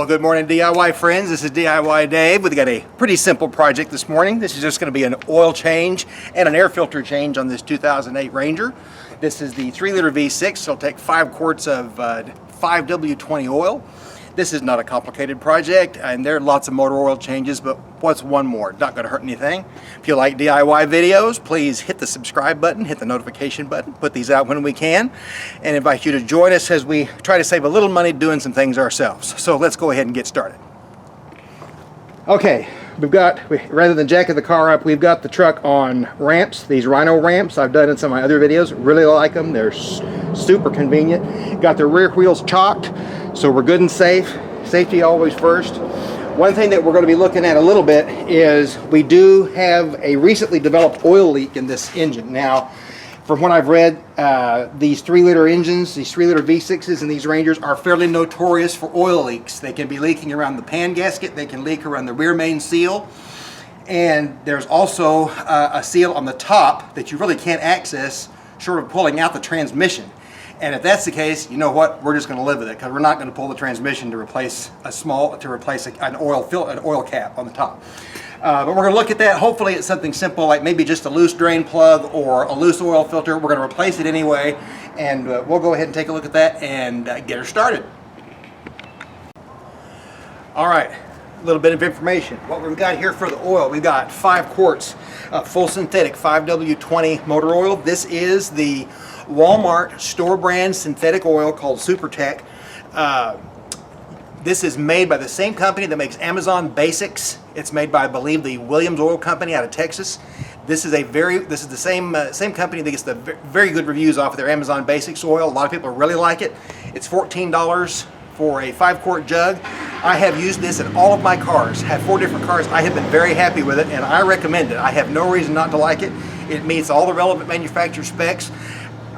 Well, good morning DIY friends. This is DIY Dave. We've got a pretty simple project this morning. This is just going to be an oil change and an air filter change on this 2008 Ranger. This is the 3-liter V6. It'll take 5 quarts of 5W20 oil. This is not a complicated project, and there are lots of motor oil changes, but what's one more? Not going to hurt anything. If you like DIY videos, please hit the subscribe button, hit the notification button, put these out when we can, and invite you to join us as we try to save a little money doing some things ourselves. So let's go ahead and get started. Okay, rather than jacking the car up, we've got the truck on ramps, these Rhino ramps. I've done in some of my other videos. Really like them. They're super convenient. Got the rear wheels chalked, so we're good and safe. Safety always first. One thing that we're going to be looking at a little bit is we do have a recently developed oil leak in this engine. Now, from what I've read, these 3-liter engines, these 3-liter V6s and these Rangers are fairly notorious for oil leaks. They can be leaking around the pan gasket, they can leak around the rear main seal, and there's also a seal on the top that you really can't access short of pulling out the transmission. And if that's the case, you know what? We're just going to live with it, because we're not going to pull the transmission to replace an oil cap on the top. But we're going to look at that. Hopefully it's something simple, like maybe just a loose drain plug or a loose oil filter. We're going to replace it anyway, and we'll go ahead and take a look at that and get her started. All right, a little bit of information. What we've got here for the oil, we've got 5 quarts of full synthetic 5W20 motor oil. This is the Walmart store brand synthetic oil called SuperTech. This is made by the same company that makes Amazon Basics. It's made by, I believe, the Williams Oil Company out of Texas. This is the same company that gets the very good reviews off of their Amazon Basics oil. A lot of people really like it. It's $14 for a 5-quart jug. I have used this in all of my cars. I have 4 different cars. I have been very happy with it, and I recommend it. I have no reason not to like it. It meets all the relevant manufacturer specs.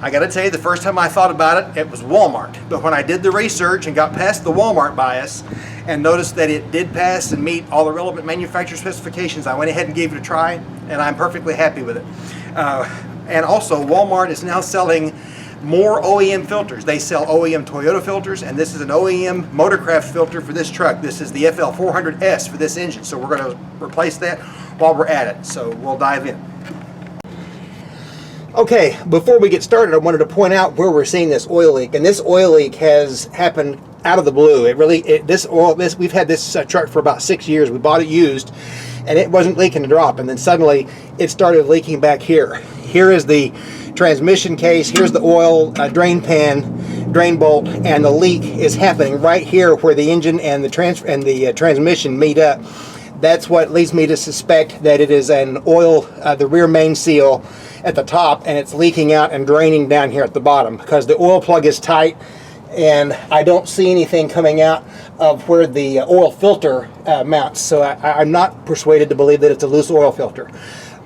I gotta tell you, the first time I thought about it, it was Walmart. But when I did the research and got past the Walmart bias and noticed that it did pass and meet all the relevant manufacturer specifications, I went ahead and gave it a try, and I'm perfectly happy with it. And also, Walmart is now selling more OEM filters. They sell OEM Toyota filters, and this is an OEM Motorcraft filter for this truck. This is the FL400S for this engine, so we're going to replace that while we're at it. So we'll dive in. Okay, before we get started, I wanted to point out where we're seeing this oil leak, and this oil leak has happened out of the blue. We've had this truck for about 6 years. We bought it used, and it wasn't leaking a drop, and then suddenly it started leaking back here. Here is the transmission case. Here's the oil drain pan, drain bolt, and the leak is happening right here where the engine and the transmission meet up. That's what leads me to suspect that it is an oil, the rear main seal at the top, and it's leaking out and draining down here at the bottom because the oil plug is tight, and I don't see anything coming out of where the oil filter mounts. So I'm not persuaded to believe that it's a loose oil filter.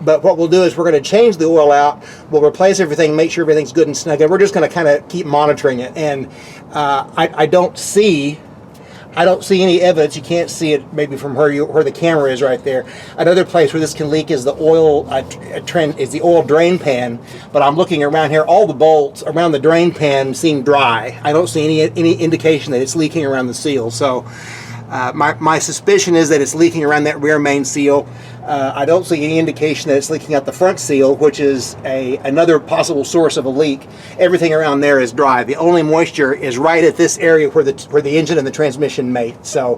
But what we'll do is we're going to change the oil out, we'll replace everything, make sure everything's good and snug, and we're just going to kind of keep monitoring it. And I don't see any evidence. You can't see it maybe from where the camera is right there. Another place where this can leak is the oil oil drain pan. But I'm looking around here, all the bolts around the drain pan seem dry. I don't see any indication that it's leaking around the seal. So my suspicion is that it's leaking around that rear main seal. I don't see any indication that it's leaking out the front seal, which is another possible source of a leak. Everything around there is dry. The only moisture is right at this area where the engine and the transmission mate. So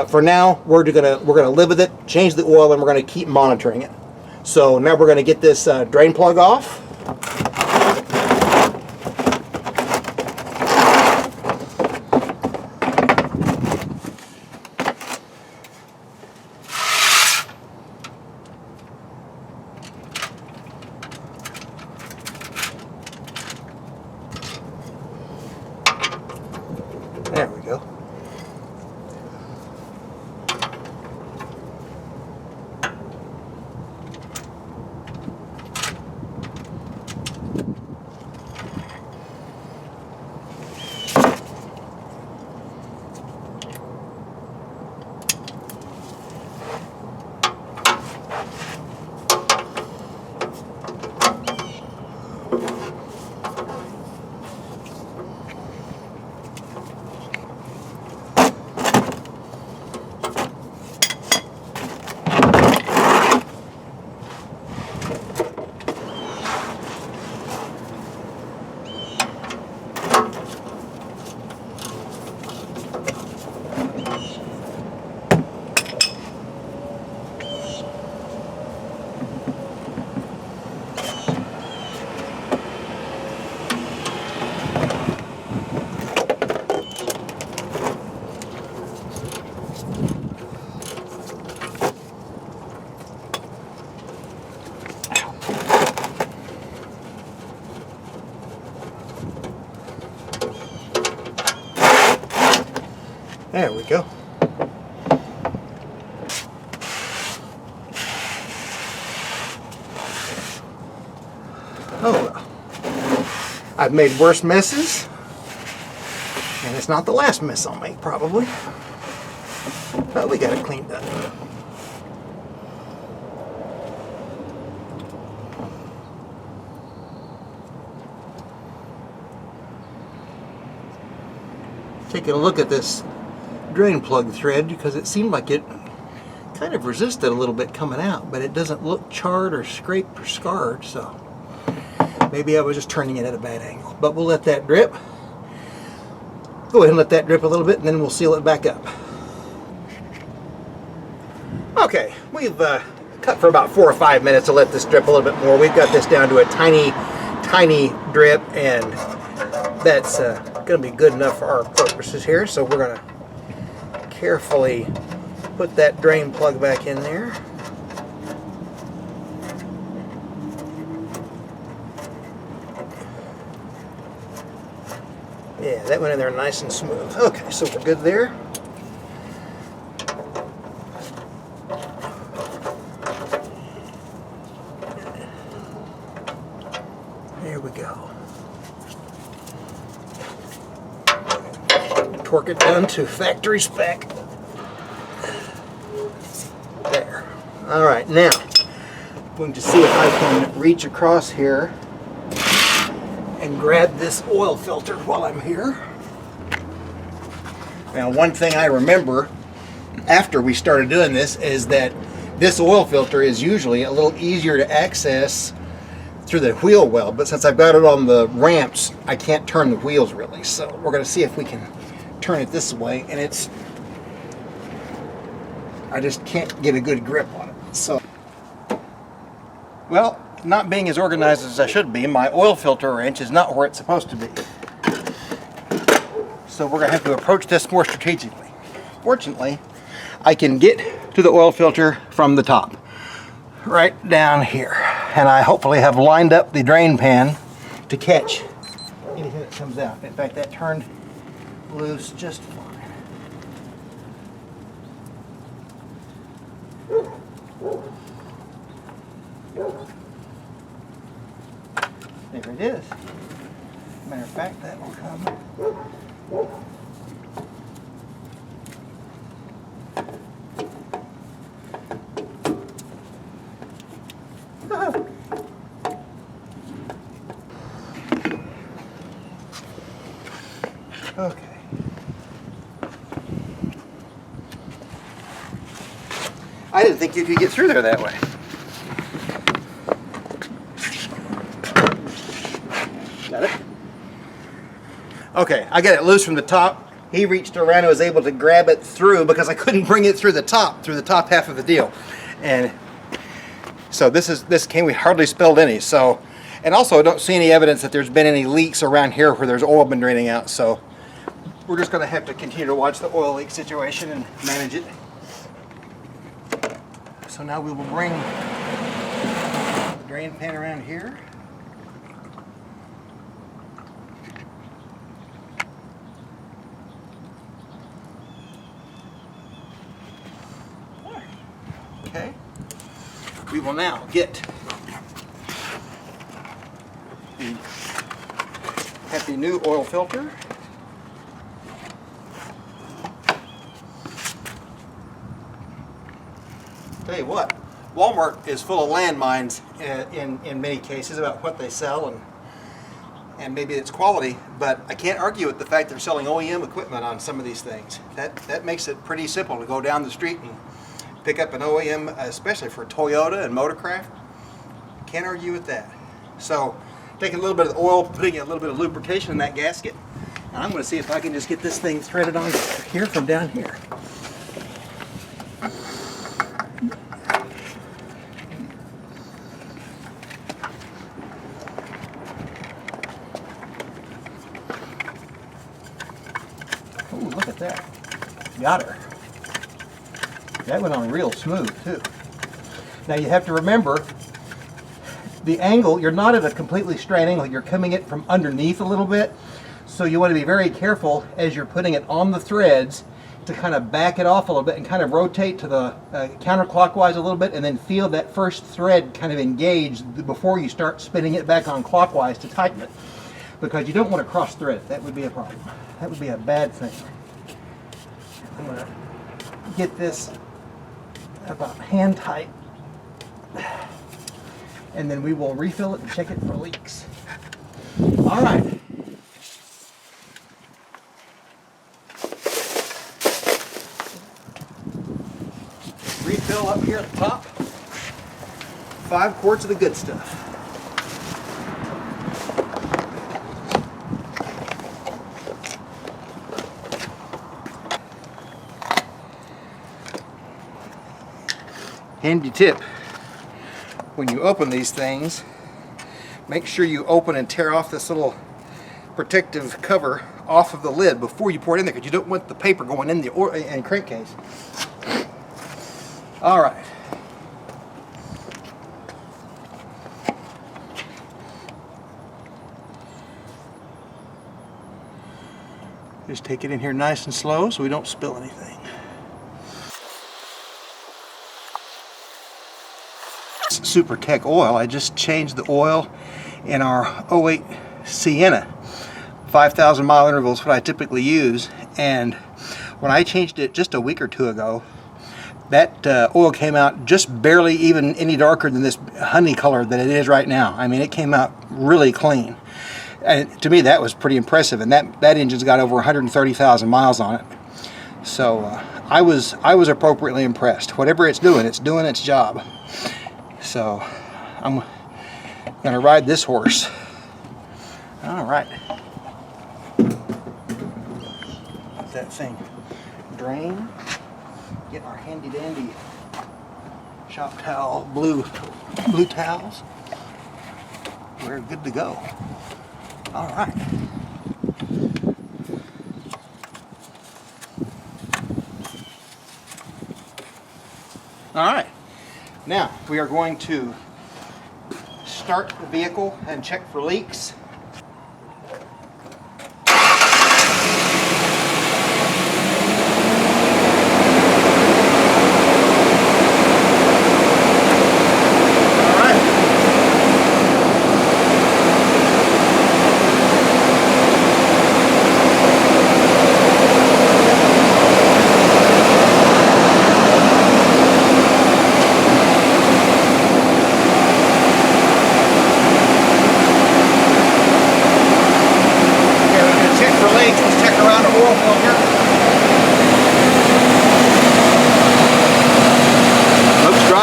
for now, we're gonna live with it, change the oil, and we're gonna keep monitoring it. So now we're gonna get this drain plug off. There we go. There we go. Oh well. I've made worse messes, and it's not the last mess I'll make, probably. But we got it cleaned up. Taking a look at this drain plug thread, because it seemed like it kind of resisted a little bit coming out, but it doesn't look charred or scraped or scarred, so maybe I was just turning it at a bad angle. But we'll let that drip. Go ahead and let that drip a little bit, and then we'll seal it back up. Okay, we've cut for about 4 or 5 minutes to let this drip a little bit more. We've got this down to a tiny drip, and that's going to be good enough for our purposes here. So we're going to carefully put that drain plug back in there. Yeah, that went in there nice and smooth. Okay, so we're good there. There we go. Torque it down to factory spec. There. All right, now I'm going to see if I can reach across here and grab this oil filter while I'm here. Now, one thing I remember after we started doing this is that this oil filter is usually a little easier to access through the wheel well, but since I've got it on the ramps, I can't turn the wheels really. So we're going to see if we can turn it this way, and I just can't get a good grip on it. So, well, not being as organized as I should be, my oil filter wrench is not where it's supposed to be. So we're going to have to approach this more strategically. Fortunately, I can get to the oil filter from the top, right down here. And I hopefully have lined up the drain pan to catch anything that comes out. In fact, that turned loose just fine. There it is. Matter of fact, that will come. Okay. I didn't think you could get through there that way. Got it? Okay, I got it loose from the top. He reached around and was able to grab it through because I couldn't bring it through the top half of the deal. And so this came, we hardly spilled any. So, and also I don't see any evidence that there's been any leaks around here where there's oil been draining out. So we're just going to have to continue to watch the oil leak situation and manage it. So now we will bring the drain pan around here. Okay. We will now get the happy new oil filter. Tell you what, Walmart is full of landmines in many cases about what they sell and maybe its quality, but I can't argue with the fact they're selling OEM equipment on some of these things. That makes it pretty simple to go down the street and pick up an OEM, especially for Toyota and Motorcraft. Can't argue with that. So, taking a little bit of oil, putting a little bit of lubrication in that gasket, and I'm going to see if I can just get this thing threaded on here from down here. Oh, look at that. Got her. That went on real smooth too. Now you have to remember the angle, you're not at a completely straight angle, you're coming it from underneath a little bit. So you want to be very careful as you're putting it on the threads. to kind of back it off a little bit and kind of rotate to the counterclockwise a little bit, and then feel that first thread kind of engage before you start spinning it back on clockwise to tighten it, because you don't want to cross thread it. That would be a problem. That would be a bad thing. I'm going to get this about hand tight, and then we will refill it and check it for leaks. All right. Refill up here at the top. 5 quarts of the good stuff. Handy tip: when you open these things, make sure you open and tear off this little protective cover off of the lid before you pour it in there, because you don't want the paper going in the crankcase. All right. Just take it in here nice and slow so we don't spill anything. Super Tech oil. I just changed the oil in our 08 Sienna. 5,000 mile intervals, what I typically use, and when I changed it just a week or two ago, that oil came out just barely even any darker than this honey color that it is right now. I mean, it came out really clean, and to me that was pretty impressive. And that engine's got over 130,000 miles on it, so I was appropriately impressed. Whatever it's doing its job. So I'm gonna ride this horse. All right. Let that thing drain. Get our handy dandy shop towel, blue towels. We're good to go. All right. All right. Now we are going to start the vehicle and check for leaks.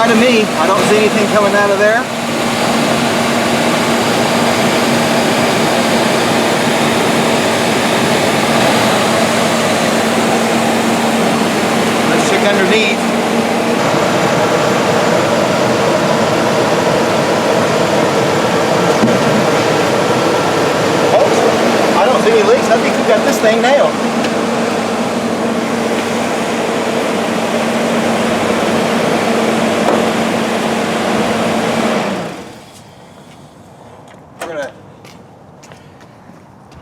To me, I don't see anything coming out of there. Let's check underneath. Folks, I don't see any leaks. I think we've got this thing nailed.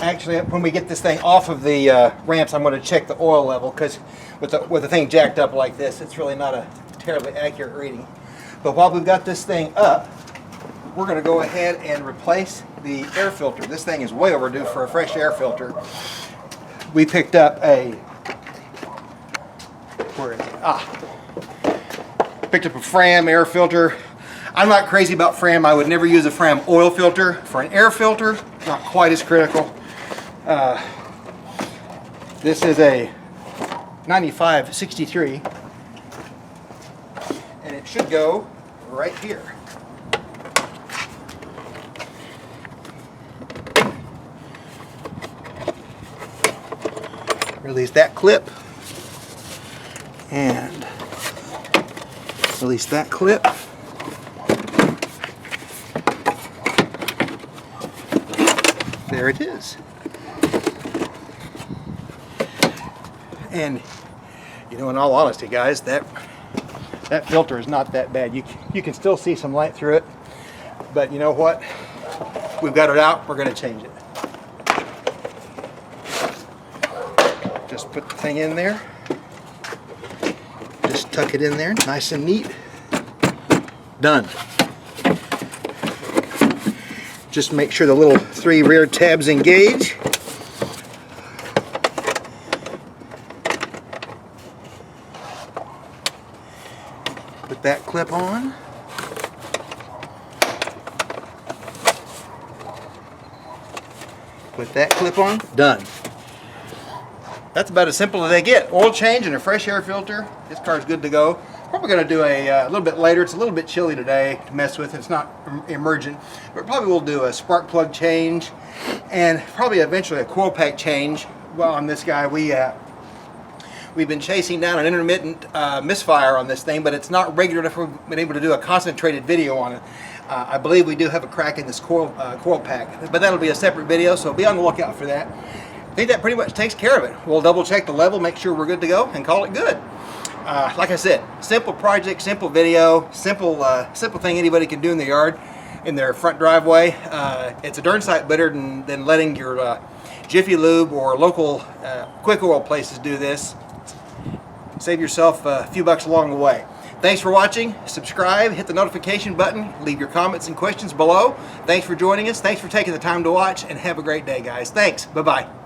Actually, when we get this thing off of the ramps, I'm going to check the oil level, because with the thing jacked up like this, it's really not a terribly accurate reading. But while we've got this thing up, we're going to go ahead and replace the air filter. This thing is way overdue for a fresh air filter. We picked up a, where is it? Picked up a Fram air filter. I'm not crazy about Fram. I would never use a Fram oil filter. For an air filter, not quite as critical. This is a 9563, and it should go right here. Release that clip and release that clip. There it is. And you know, in all honesty, guys, that filter is not that bad. You can still see some light through it, but you know what? We've got it out. We're going to change it. Just put the thing in there. tuck it in there, nice and neat. Done. Just make sure the little 3 rear tabs engage. Put that clip on. Put that clip on. Done. That's about as simple as they get. Oil change and a fresh air filter. This car's good to go. Probably going to do a little bit later. It's a little bit chilly today to mess with. It's not emergent, but probably we'll do a spark plug change and probably eventually a coil pack change. Well, on this guy, we've been chasing down an intermittent misfire on this thing, but it's not regular enough for we've been able to do a concentrated video on it. I believe we do have a crack in this coil pack, but that'll be a separate video, so be on the lookout for that. I think that pretty much takes care of it. We'll double check the level, make sure we're good to go, and call it good. Like I said, simple project, simple video, simple thing anybody can do in the yard, in their front driveway. It's a darn sight better than letting your Jiffy Lube or local quick oil places do this. Save yourself a few bucks along the way. Thanks for watching. Subscribe, hit the notification button, leave your comments and questions below. Thanks for joining us. Thanks for taking the time to watch, and have a great day, guys. Thanks. Bye-bye.